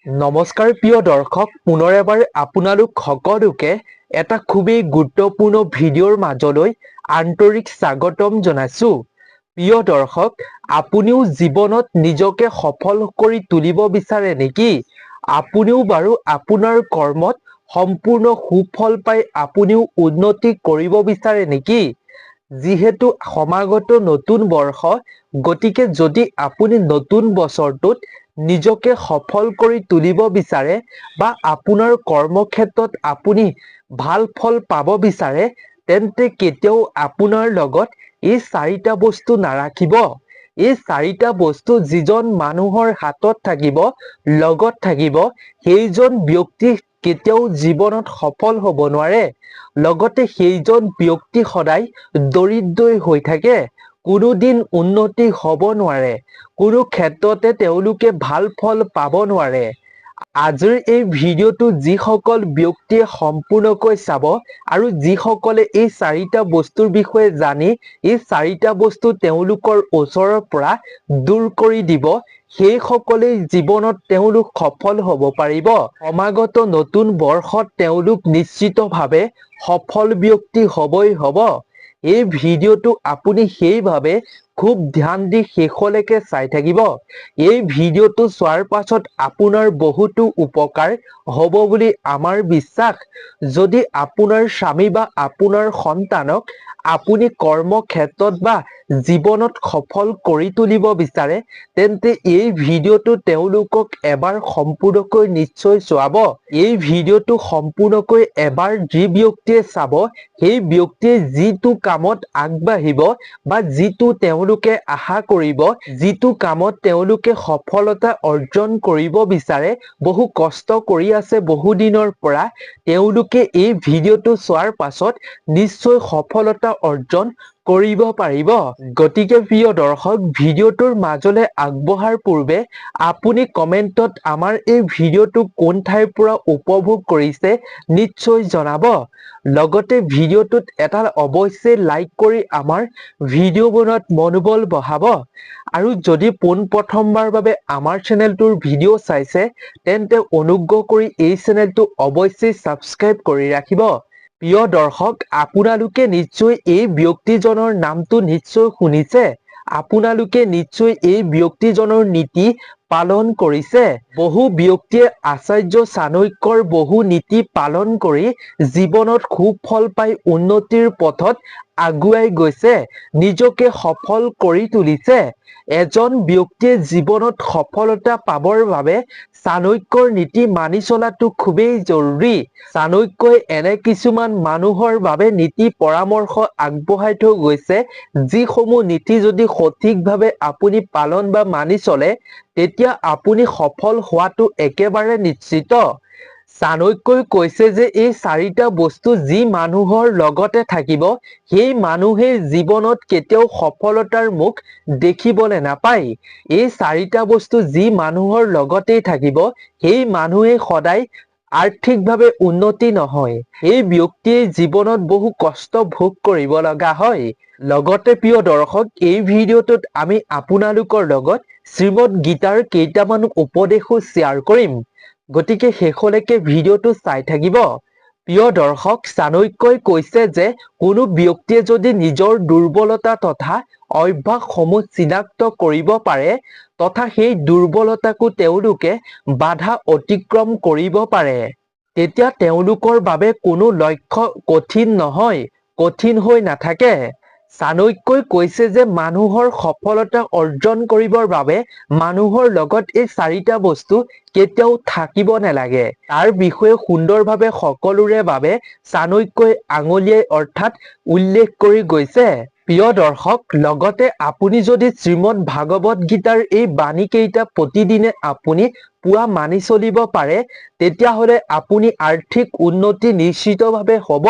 নমস্কাৰ প্ৰিয় দৰ্শক, পুনৰ এবাৰ আপোনালোক সকলোকে এটা খুবেই গুৰুত্বপূৰ্ণ ভিডিঅ'ৰ মাজলৈ আন্তৰিক স্বাগতম জনাইছো। প্ৰিয় দৰ্শক, আপুনিও জীৱনত নিজকে সফল কৰি তুলিব বিচাৰে নেকি? আপুনিও বাৰু আপোনাৰ কৰ্মত সম্পূৰ্ণ সুফল পাই আপুনিও উন্নতি কৰিব বিচাৰে নেকি? যিহেতু সমাগত নতুন বৰ্ষ, গতিকে যদি আপুনি নতুন বছৰটোত নিজকে সফল কৰি তুলিব বিচাৰে বা আপোনাৰ কৰ্মক্ষেত্ৰত আপুনি ভাল ফল পাব বিচাৰে, তেন্তে কেতিয়াও আপোনাৰ লগত এই চাৰিটা বস্তু নাৰাখিব। এই চাৰিটা বস্তু যিজন মানুহৰ হাতত থাকিব, লগত থাকিব, সেইজন ব্যক্তি কেতিয়াও জীৱনত সফল হ'ব নোৱাৰে। লগতে সেইজন ব্যক্তি সদায় দৰিদ্ৰই হৈ থাকে, কোনোদিন উন্নতি হ'ব নোৱাৰে, কোনো ক্ষেত্ৰতে তেওঁলোকে ভাল ফল পাব নোৱাৰে। আজিৰ এই ভিডিঅ'টো যিসকল ব্যক্তিয়ে সম্পূৰ্ণকৈ চাব আৰু যিসকলে এই চাৰিটা বস্তুৰ বিষয়ে জানি এই চাৰিটা বস্তু তেওঁলোকৰ ওচৰৰ পৰা দূৰ কৰি দিব, সেইসকলেই জীৱনত তেওঁলোক সফল হ'ব পাৰিব। সমাগত নতুন বৰ্ষত তেওঁলোক নিশ্চিতভাৱে সফল ব্যক্তি হ'বই হ'ব। এই ভিডিঅ'টো আপুনি সেইভাৱে খুব ধ্যান দি শেষলৈকে চাই থাকিব। এই ভিডিঅ'টো চোৱাৰ পাছত আপোনাৰ বহুতো উপকাৰ হ'ব বুলি আমাৰ বিশ্বাস। যদি আপোনাৰ স্বামী বা আপোনাৰ সন্তানক আপুনি কৰ্মক্ষেত্ৰত বা জীৱনত সফল কৰি তুলিব বিচাৰে, তেন্তে এই ভিডিঅ'টো তেওঁলোকক এবাৰ সম্পূৰ্ণকৈ নিশ্চয় চোৱাব। এই ভিডিঅ'টো সম্পূৰ্ণকৈ এবাৰ যি ব্যক্তিয়ে চাব, সেই ব্যক্তিয়ে যিটো কামত আগবাঢ়িব বা যিটো তেওঁলোকে আশা কৰিব, যিটো কামত তেওঁলোকে সফলতা অৰ্জন কৰিব বিচাৰে, বহু কষ্ট কৰি আছে বহু দিনৰ পৰা, তেওঁলোকে এই ভিডিঅ'টো চোৱাৰ পাছত নিশ্চয় সফলতা অৰ্জন কৰিব পাৰিব। গতিকে প্ৰিয় দৰ্শক, ভিডিঅ'টোৰ মাজলৈ আগবঢ়াৰ পূৰ্বে আপুনি কমেণ্টত আমাৰ এই ভিডিঅ'টো কোন ঠাইৰ পৰা উপভোগ কৰিছে নিশ্চয় জনাব। লগতে ভিডিঅ'টোত এটা অৱশ্যেই লাইক কৰি আমাৰ ভিডিঅ' বনোৱাত মনোবল বঢ়াব। আৰু যদি পোনপ্ৰথমবাৰ বাবে আমাৰ চেনেলটোৰ ভিডিঅ' চাইছে, তেন্তে অনুগ্ৰহ কৰি এই চেনেলটো অৱশ্যেই ছাবস্ক্ৰাইব কৰি ৰাখিব। প্ৰিয় দৰ্শক, আপোনালোকে নিশ্চয় এই ব্যক্তিজনৰ নামটো নিশ্চয় শুনিছে। আপোনালোকে নিশ্চয় এই ব্যক্তিজনৰ নীতি পালন কৰিছে। বহু ব্যক্তিয়ে আচাৰ্য চাণক্যৰ বহু নীতি পালন কৰি জীৱনত সুফল পাই উন্নতিৰ পথত আগুৱাই গৈছে, নিজকে সফল কৰি তুলিছে। এজন ব্যক্তিয়ে জীৱনত সফলতা পাবৰ বাবে চাণক্যৰ নীতি মানি চলাটো খুবেই জৰুৰী। চাণক্যই এনে কিছুমান মানুহৰ বাবে নীতি পৰামৰ্শ আগবঢ়াই থৈ গৈছে, যিসমূহ নীতি যদি সঠিকভাৱে আপুনি পালন বা মানি চলে, তেতিয়া আপুনি সফল হোৱাটো একেবাৰে নিশ্চিত। চাণক্যই কৈছে যে এই চাৰিটা বস্তু যি মানুহৰ লগতে থাকিব, সেই মানুহে জীৱনত কেতিয়াও সফলতাৰ মুখ দেখিবলৈ নাপায়। এই চাৰিটা বস্তু যি মানুহৰ লগতেই থাকিব, সেই মানুহে সদায় আৰ্থিকভাৱে উন্নতি নহয়, সেই ব্যক্তিয়ে জীৱনত বহু কষ্ট ভোগ কৰিব লগা হয়। লগতে প্ৰিয় দৰ্শক, এই ভিডিঅ'টোত আমি আপোনালোকৰ লগত শ্ৰীমদ গীতাৰ কেইটামান উপদেশো শ্বেয়াৰ কৰিম। গতিকে শেষলৈকে ভিডিঅ'টো চাই থাকিব। প্ৰিয় দৰ্শক, চাণক্যই কৈছে যে কোনো ব্যক্তিয়ে যদি নিজৰ দুৰ্বলতা তথা অভ্যাসসমূহ চিনাক্ত কৰিব পাৰে, তথা সেই দুৰ্বলতাকো তেওঁলোকে বাধা অতিক্ৰম কৰিব পাৰে, তেতিয়া তেওঁলোকৰ বাবে কোনো লক্ষ্য কঠিন নহয়, কঠিন হৈ নাথাকে। চাণক্যই কৈছে যে মানুহৰ সফলতা অৰ্জন কৰিবৰ বাবে মানুহৰ লগত এই চাৰিটা বস্তু কেতিয়াও থাকিব নালাগে। তাৰ বিষয়ে সুন্দৰভাৱে সকলোৰে বাবে চাণক্যই আঙুলিয়াই অৰ্থাৎ উল্লেখ কৰি গৈছে। প্ৰিয় দৰ্শক, লগতে আপুনি যদি শ্ৰীমদ ভাগৱত গীতাৰ এই বাণীকেইটা প্ৰতিদিনে আপুনি পুৱা মানি চলিব পাৰে, তেতিয়াহ'লে আপুনি আৰ্থিক উন্নতি নিশ্চিতভাৱে হ'ব।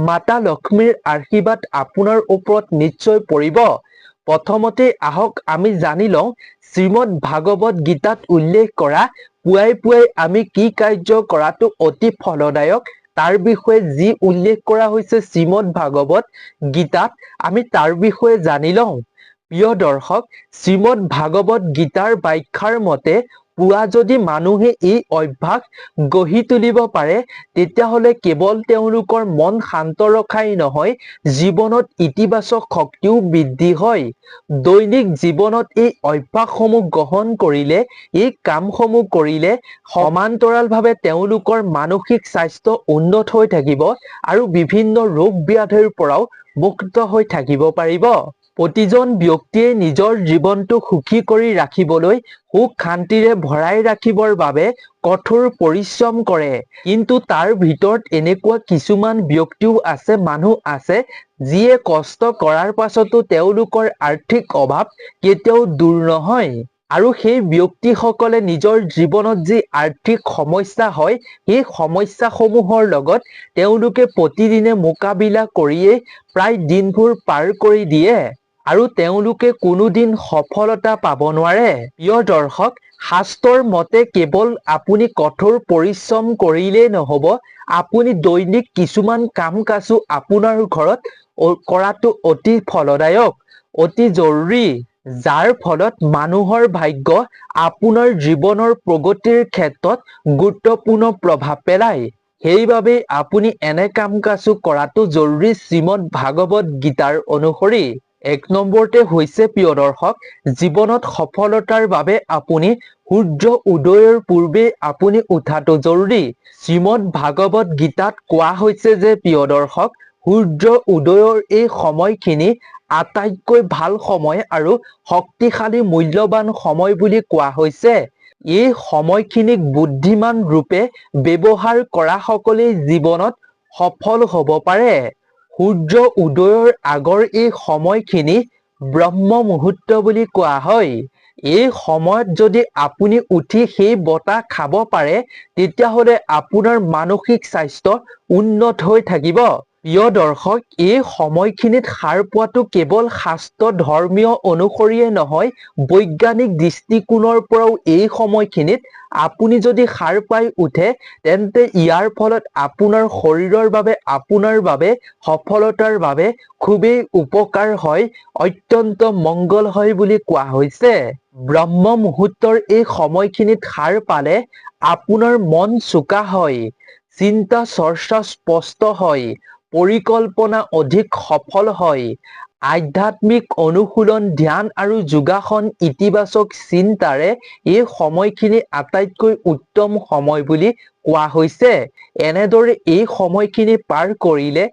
মাতা লক্ষ্মীৰ আশীৰ্বাদ আপোনাৰ ওপৰত নিশ্চয় পৰিব। প্ৰথমতে আহক আমি জানি লওঁ শ্ৰীমদ ভাগৱত গীতাত উল্লেখ কৰা পুৱাই পুৱাই আমি কি কাৰ্য কৰাটো অতি ফলদায়ক, তাৰ বিষয়ে যি উল্লেখ কৰা হৈছে শ্ৰীমদ ভাগৱত গীতাত, আমি তাৰ বিষয়ে জানি লওঁ। প্ৰিয় দৰ্শক, শ্ৰীমদ ভাগৱত গীতাৰ ব্যাখ্যাৰ মতে পুৱা যদি মানুহে এই অভ্যাস গঢ়ি তুলিব পাৰে তেতিয়াহ'লে কেৱল তেওঁলোকৰ মন শান্ত ৰখাই নহয়, জীৱনত ইতিবাচক শক্তিও বৃদ্ধি হয়। দৈনিক জীৱনত এই অভ্যাসসমূহ গ্ৰহণ কৰিলে, এই কামসমূহ কৰিলে সমান্তৰালভাৱে তেওঁলোকৰ মানসিক স্বাস্থ্য উন্নত হৈ থাকিব আৰু বিভিন্ন ৰোগ ব্যাধিৰ পৰাও মুক্ত হৈ থাকিব পাৰিব। প্ৰতিজন ব্যক্তিয়ে নিজৰ জীৱনটো সুখী কৰি ৰাখিবলৈ সুখ শান্তিৰে ভৰাই ৰাখিবৰ বাবে কঠোৰ পৰিশ্ৰম কৰে। কিন্তু তাৰ ভিতৰত এনেকুৱা কিছুমান ব্যক্তিও আছে, মানুহ আছে, যিয়ে কষ্ট কৰাৰ পাছতো তেওঁলোকৰ আৰ্থিক অভাৱ কেতিয়াও দূৰ নহয়। আৰু সেই ব্যক্তিসকলে নিজৰ জীৱনত যি আৰ্থিক সমস্যা হয়, সেই সমস্যাসমূহৰ লগত তেওঁলোকে প্ৰতিদিনে মোকাবিলা কৰিয়েই প্ৰায় দিনবোৰ পাৰ কৰি দিয়ে আৰু তেওঁলোকে কোনোদিন সফলতা পাব নোৱাৰে। প্ৰিয় দৰ্শক, শাস্ত্ৰৰ মতে কেৱল আপুনি কঠোৰ পৰিশ্ৰম কৰিলেই নহ'ব, আপুনি দৈনিক কিছুমান কাম কাজো আপোনাৰ ঘৰত কৰাটো অতি ফলদায়ক, অতি জৰুৰী, যাৰ ফলত মানুহৰ ভাগ্য আপোনাৰ জীৱনৰ প্ৰগতিৰ ক্ষেত্ৰত গুৰুত্বপূৰ্ণ প্ৰভাৱ পেলায়। সেইবাবে আপুনি এনে কাম কাজো কৰাটো জৰুৰী শ্ৰীমদ ভাগৱত গীতাৰ অনুসৰি। 1 নম্বৰতে হৈছে প্ৰিয় দৰ্শক, জীৱনত সফলতাৰ বাবে আপুনি সূৰ্য উদয়ৰ পূৰ্বে আপুনি উঠাটো জৰুৰী। শ্ৰীমদ ভাগৱত গীতাত কোৱা হৈছে যে প্ৰিয় দৰ্শক, সূৰ্য উদয়ৰ এই সময়খিনি আটাইতকৈ ভাল সময় আৰু শক্তিশালী মূল্যৱান সময় বুলি কোৱা হৈছে। এই সময়খিনিক বুদ্ধিমান ৰূপে ব্যৱহাৰ কৰা সকলেই জীৱনত সফল হ'ব পাৰে। সূৰ্য উদয়ৰ আগৰ এই সময়খিনি ব্ৰহ্ম মুহূৰ্ত বুলি কোৱা হয়। এই সময়ত যদি আপুনি উঠি সেই বতাহ খাব পাৰে তেতিয়াহ'লে আপোনাৰ মানসিক স্বাস্থ্য উন্নত হৈ থাকিব। প্ৰিয় দৰ্শক, এই সময়খিনিত সাৰ পোৱাটো কেৱল শাস্ত্ৰ ধৰ্মীয় অনুসৰিয়ে নহয়, বৈজ্ঞানিক দৃষ্টিকোণৰ পৰাও এই সময়খিনিত আপুনি যদি সাৰ পাই উঠে তেন্তে ইয়াৰ ফলত আপোনাৰ শৰীৰৰ বাবে, আপোনাৰ বাবে, সফলতাৰ বাবে খুবেই উপকাৰ হয়, অত্যন্ত মংগল হয় বুলি কোৱা হৈছে। ব্ৰহ্ম মুহূৰ্তৰ এই সময়খিনিত সাৰ পালে আপোনাৰ মন চোকা হয়, চিন্তা চৰ্চা স্পষ্ট হয়, পৰিকল্পনা অধিক সফল হয়, আধ্যাত্মিক অনুশীলন, ধ্যান আৰু যোগাসন, ইতিবাচক চিন্তাৰে এই সময়খিনি আটাইতকৈ উত্তম সময় বুলি কোৱা হৈছে। এনেদৰে এই সময়খিনি পাৰ কৰিলে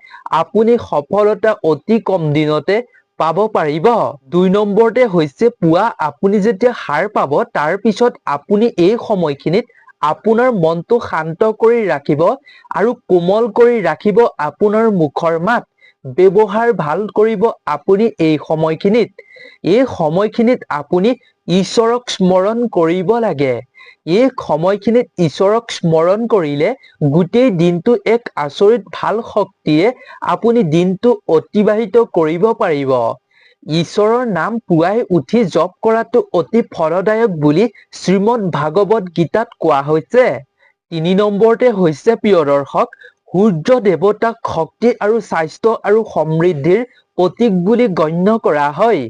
আপুনি সফলতা অতি কম দিনতে পাব পাৰিব। 2 নম্বৰতে হৈছে পুৱা আপুনি যেতিয়া সাৰ পাব তাৰ পিছত আপুনি এই সময়খিনিত আপোনাৰ মনটো শান্ত কৰি ৰাখিব আৰু কোমল কৰি ৰাখিব আপোনাৰ মুখৰ মাত। ব্যৱহাৰ ভাল কৰিব আপুনি এই সময়খিনিত। এই সময়খিনিত আপুনি ঈশ্বৰক স্মৰণ কৰিব লাগে। এই সময়খিনিত ঈশ্বৰক স্মৰণ কৰিলে গোটেই দিনটো এক আচৰিত ভাল শক্তিয়ে আপুনি দিনটো অতিবাহিত কৰিব পাৰিব। ঈশ্বৰৰ নাম পুৱাই উঠি জপ কৰাটো অতি ফলদায়ক বুলি শ্ৰীমদ ভাগৱত গীতাত কোৱা হৈছে। 3 নম্বৰতে হৈছে প্ৰিয় দৰ্শক, সূৰ্য দেৱতাক শক্তি আৰু স্বাস্থ্য আৰু সমৃদ্ধিৰ প্ৰতীক বুলি গণ্য কৰা হয়।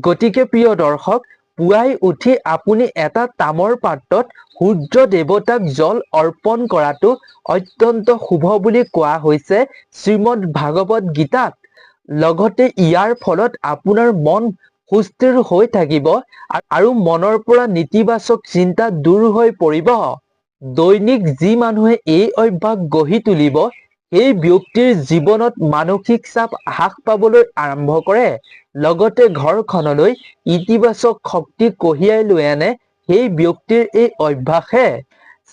গতিকে প্ৰিয় দৰ্শক, পুৱাই উঠি আপুনি এটা তামৰ পাত্ৰত সূৰ্য দেৱতাক জল অৰ্পণ কৰাটো অত্যন্ত শুভ বুলি কোৱা হৈছে শ্ৰীমদ ভাগৱত গীতাত। লগতে ইয়াৰ ফলত আপোনাৰ মন সুস্থিৰ হৈ থাকিব আৰু মনৰ পৰা নেতিবাচক চিন্তা দূৰ হৈ পৰিব। দৈনিক যি মানুহে এই অভ্যাস গঢ়ি তুলিব সেই ব্যক্তিৰ জীৱনত মানসিক চাপ হ্ৰাস পাবলৈ আৰম্ভ কৰে, লগতে ঘৰখনলৈ ইতিবাচক শক্তি কঢ়িয়াই লৈ আনে সেই ব্যক্তিৰ এই অভ্যাসে।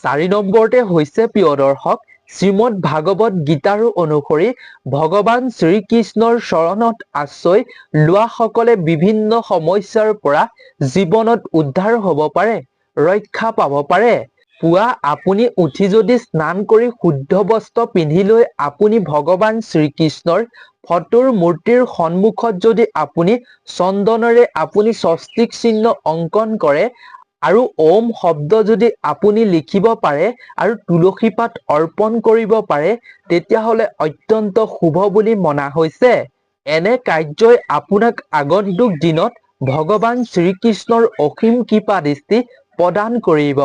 4 নম্বৰতে হৈছে প্ৰিয় দৰ্শক, শ্ৰীমদ ভাগৱত গীতাৰ অনুসৰি ভগৱান শ্ৰীকৃষ্ণৰ চৰণত আশ্ৰয় লোৱা সকলে বিভিন্ন সমস্যাৰ পৰা জীৱনত উদ্ধাৰ হ'ব পাৰে, ৰক্ষা পাব পাৰে। পুৱা আপুনি উঠি যদি স্নান কৰি শুদ্ধ বস্ত্ৰ পিন্ধি লৈ আপুনি ভগৱান শ্ৰীকৃষ্ণৰ ফটোৰ মূৰ্তিৰ সন্মুখত যদি আপুনি চন্দনেৰে আপুনি স্বস্তিক চিহ্ন অংকন কৰে আৰু ওম শব্দ যদি আপুনি লিখিব পাৰে আৰু তুলসী পাত অৰ্পণ কৰিব পাৰে তেতিয়াহ'লে অত্যন্ত শুভ বুলি মনা হৈছে। এনে কাৰ্যই আপোনাক আগন্তুক দিনত ভগৱান শ্ৰীকৃষ্ণৰ অসীম কৃপা দৃষ্টি প্ৰদান কৰিব,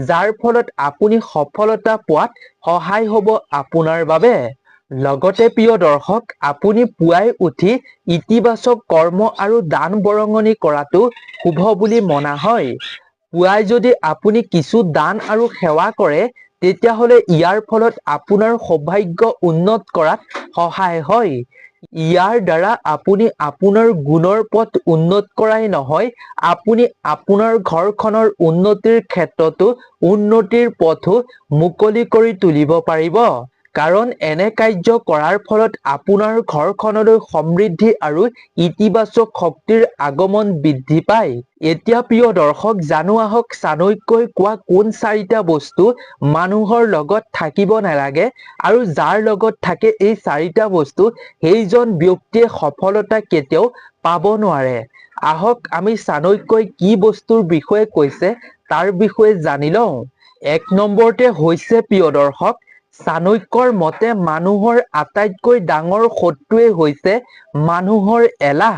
যাৰ ফলত আপুনি সফলতা পোৱাত সহায় হ'ব আপোনাৰ বাবে। লগতে প্ৰিয় দৰ্শক, আপুনি পুৱাই উঠি ইতিবাচক কৰ্ম আৰু দান বৰঙণি কৰাটো শুভ বুলি মনা হয়। পুৱাই যদি আপুনি কিছু দান আৰু সেৱা কৰে, তেতিয়াহ'লে ইয়াৰ ফলত আপোনাৰ সৌভাগ্য উন্নত কৰাত সহায় হয়। ইয়াৰ দ্বাৰা আপুনি আপোনাৰ গুণৰ পথ উন্নত কৰাই নহয়, আপুনি আপোনাৰ ঘৰখনৰ উন্নতিৰ ক্ষেত্ৰতো উন্নতিৰ পথো মুকলি কৰি তুলিব পাৰিব। কাৰণ এনে কাৰ্য কৰাৰ ফলত আপোনাৰ ঘৰখনলৈ সমৃদ্ধি আৰু ইতিবাচক শক্তিৰ আগমন বৃদ্ধি পায়। এতিয়া প্ৰিয় দৰ্শক, জানো আহক চাণক্যই কোৱা কোন 4টা বস্তু মানুহৰ লগত থাকিব নালাগে আৰু যাৰ লগত থাকে এই 4টা বস্তু, সেইজন ব্যক্তিয়ে সফলতা কেতিয়াও পাব নোৱাৰে। আহক আমি চাণক্যই কি বস্তুৰ বিষয়ে কৈছে তাৰ বিষয়ে জানি লওঁ। 1 নম্বৰতে হৈছে প্ৰিয় দৰ্শক, চাণক্যৰ মতে মানুহৰ আটাইতকৈ ডাঙৰ শত্ৰুৱেই হৈছে মানুহৰ এলাহ।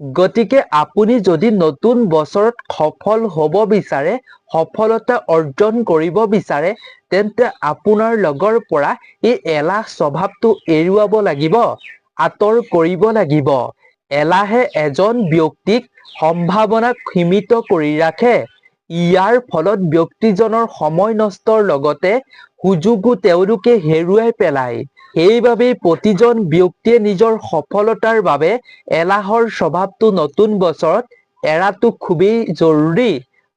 গতিকে আপুনি যদি নতুন বছৰত সফল হ'ব বিচাৰে, সফলতা অৰ্জন কৰিব বিচাৰে, তেন্তে আপোনাৰ লগৰ পৰা এই এলাহ স্বভাৱটো এৰুৱাব লাগিব, আঁতৰ কৰিব লাগিব। এলাহে এজন ব্যক্তিক সম্ভাৱনাক সীমিত কৰি ৰাখে। ইয়াৰ ফলত ব্যক্তিজনৰ সময় নষ্টৰ লগতে সুযোগো তেওঁলোকে হেৰুৱাই পেলায়। সেইবাবেই প্ৰতিজন ব্যক্তিয়ে নিজৰ সফলতাৰ বাবে এলাহৰ স্বভাৱটো নতুন বছৰত এৰাটো খুবেই জৰুৰী।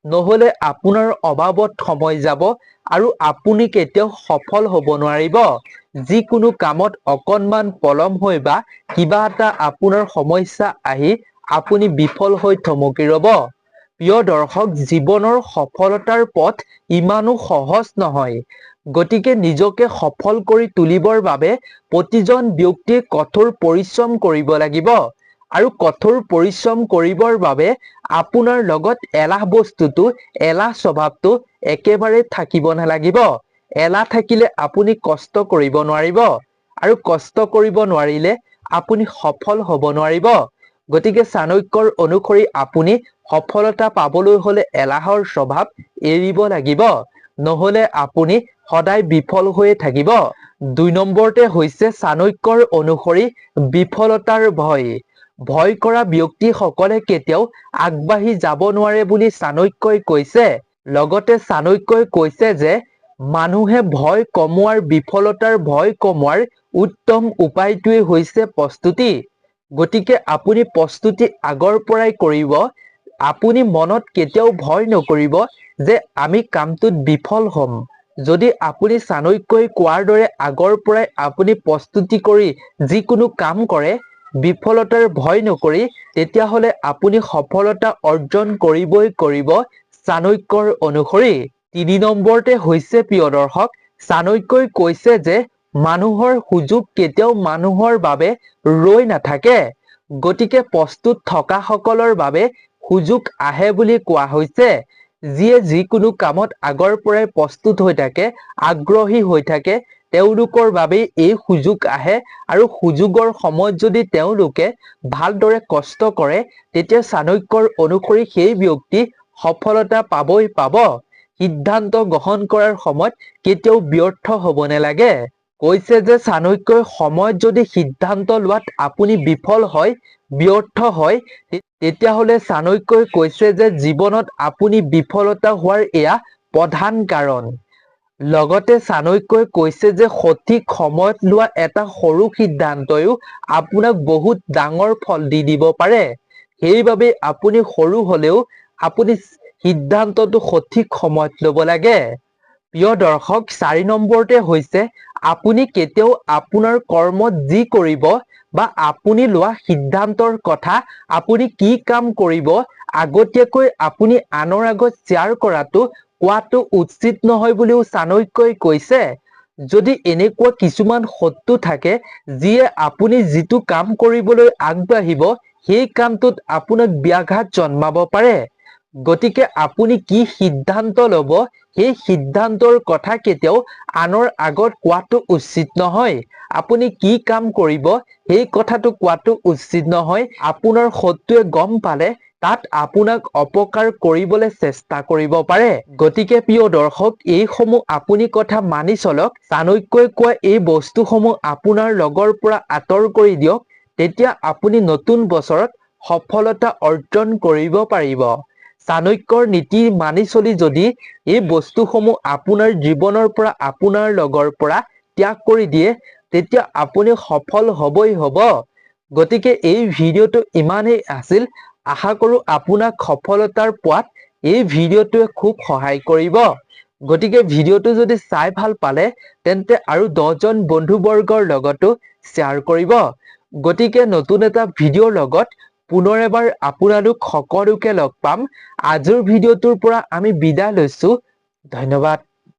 নহ'লে আপোনাৰ অবাবত সময় যাব আৰু আপুনি কেতিয়াও সফল হ'ব নোৱাৰিব। যিকোনো কামত অকণমান পলম হৈ বা কিবা এটা আপোনাৰ সমস্যা আহি আপুনি বিফল হৈ থমকি ৰ'ব। প্ৰিয় দৰ্শক, জীৱনৰ সফলতাৰ পথ ইমানো সহজ নহয়। গতিকে নিজকে সফল কৰি তুলিবৰ বাবে প্ৰতিজন ব্যক্তিয়ে কঠোৰ পৰিশ্ৰম কৰিব লাগিব। আৰু কঠোৰ পৰিশ্ৰম কৰিবৰ বাবে আপোনাৰ লগত এলাহ বস্তুটো, এলাহ স্বভাৱটো একেবাৰে থাকিব নালাগিব। এলাহ থাকিলে আপুনি কষ্ট কৰিব নোৱাৰিব আৰু কষ্ট কৰিব নোৱাৰিলে আপুনি সফল হ'ব নোৱাৰিব। গতিকে চাণক্যৰ অনুসৰি আপুনি সফলতা পাবলৈ হ'লে এলাহৰ স্বভাৱ এৰিব লাগিব, নহ'লে আপুনি সদায় বিফল হৈয়ে থাকিব। 2 নম্বৰতে হৈছে চাণক্যৰ অনুসৰি বিফলতাৰ ভয়। ভয় কৰা ব্যক্তিসকলে কেতিয়াও আগবাঢ়ি যাব নোৱাৰে বুলি চাণক্যই কৈছে। লগতে চাণক্যই কৈছে যে মানুহে ভয় কমোৱাৰ, বিফলতাৰ ভয় কমোৱাৰ উত্তম উপায়টোৱেই হৈছে প্ৰস্তুতি। গতিকে আপুনি প্ৰস্তুতি আগৰ পৰাই কৰিব। আপুনি মনত কেতিয়াও ভয় নকৰিব যে আমি কামটোত বিফল হ'ম। যদি আপুনি চাণক্যই কোৱাৰ দৰে আগৰ পৰাই আপুনি প্ৰস্তুতি কৰি যিকোনো কাম কৰে, বিফলতাৰ ভয় নকৰি, তেতিয়াহ'লে আপুনি সফলতা অৰ্জন কৰিবই কৰিব চাণক্যৰ অনুসৰি। 3 নম্বৰতে হৈছে প্ৰিয় দৰ্শক, চাণক্যই কৈছে যে মানুহৰ সুযোগ কেতিয়াও মানুহৰ বাবে ৰৈ নাথাকে। গতিকে প্ৰস্তুত থকা সকলৰ বাবে সুযোগ আহে বুলি কোৱা হৈছে। যিয়ে যিকোনো কামত আগৰ পৰাই প্ৰস্তুত হৈ থাকে, আগ্ৰহী হৈ থাকে, তেওঁলোকৰ বাবেই এই সুযোগ আহে আৰু সুযোগৰ সময়ত যদি তেওঁলোকে ভালদৰে কষ্ট কৰে, তেতিয়া চাণক্যৰ অনুসৰি সেই ব্যক্তি সফলতা পাবই পাব। সিদ্ধান্ত গ্ৰহণ কৰাৰ সময়ত কেতিয়াও ব্যৰ্থ হ'ব নালাগে। কৈছে যে চাণক্যই সময়ত যদি সিদ্ধান্ত লোৱাত আপুনি বিফল হয়, ব্যৰ্থ হয়, তেতিয়াহ'লে চাণক্যই কৈছে যে জীৱনত আপুনি বিফলতা হোৱাৰ এয়া প্ৰধান কাৰণ। লগতে চাণক্যই কৈছে যে সঠিক সময়ত লোৱা এটা সৰু সিদ্ধান্তইও আপোনাক বহুত ডাঙৰ ফল দি দিব পাৰে। সেইবাবে আপুনি সৰু হ'লেও আপুনি সিদ্ধান্তটো সঠিক সময়ত ল'ব লাগে। প্ৰিয় দৰ্শক, 4 নম্বৰতে হৈছে আপুনি কেতিয়াও আপোনাৰ কৰ্মত যি কৰিব বা আপুনি লোৱা সিদ্ধান্তৰ কথা, আপুনি কি কাম কৰিব, আগতীয়াকৈ আপুনি আনৰ আগত শ্বেয়াৰ কোৱাটো উচিত নহয় বুলিও চাণক্যই কৈছে। যদি এনেকুৱা কিছুমান শত্ৰু থাকে যিয়ে আপুনি যিটো কাম কৰিবলৈ আগবাঢ়িব সেই কামটোত আপোনাক ব্যাঘাত জন্মাব পাৰে। গতিকে আপুনি কি সিদ্ধান্ত ল'ব সেই সিদ্ধান্তৰ কথা কেতিয়াও আনৰ আগত কোৱাটো উচিত নহয়। আপুনি কি কাম কৰিব সেই কথাটো কোৱাটো উচিত নহয়। আপোনাৰ শত্ৰুৱে গম পালে তাত আপোনাক অপকাৰ কৰিবলৈ চেষ্টা কৰিব পাৰে। গতিকে প্ৰিয় দৰ্শক, এইসমূহ আপুনি কথা মানি চলক। চাণক্যই কোৱা এই বস্তুসমূহ আপোনাৰ লগৰ পৰা আঁতৰ কৰি দিয়ক, তেতিয়া আপুনি নতুন বছৰত সফলতা অৰ্জন কৰিব পাৰিব। চাণক্যৰ নীতি মানি চলি যদি এই বস্তুসমূহ আপোনাৰ জীৱনৰ পৰা আপোনাৰ লগৰ পৰা ত্যাগ কৰি দিয়ে, তেতিয়া আপুনি সফল হ'বই হ'ব। গতিকে এই ভিডিঅ'টো ইমানেই আছিল। আশা কৰোঁ আপোনাক সফলতাৰ পোৱাত এই ভিডিঅ'টোৱে খুব সহায় কৰিব। গতিকে ভিডিঅ'টো যদি চাই ভাল পালে তেন্তে আৰু 10জন বন্ধুবৰ্গৰ লগতো শ্বেয়াৰ কৰিব। গতিকে নতুন এটা ভিডিঅ'ৰ লগত পুনৰ এবাৰ আপোনালোক সকলোকে লগ পাম। আজিৰ ভিডিঅ'টোৰ পৰা আমি বিদায় লৈছোঁ। ধন্যবাদ।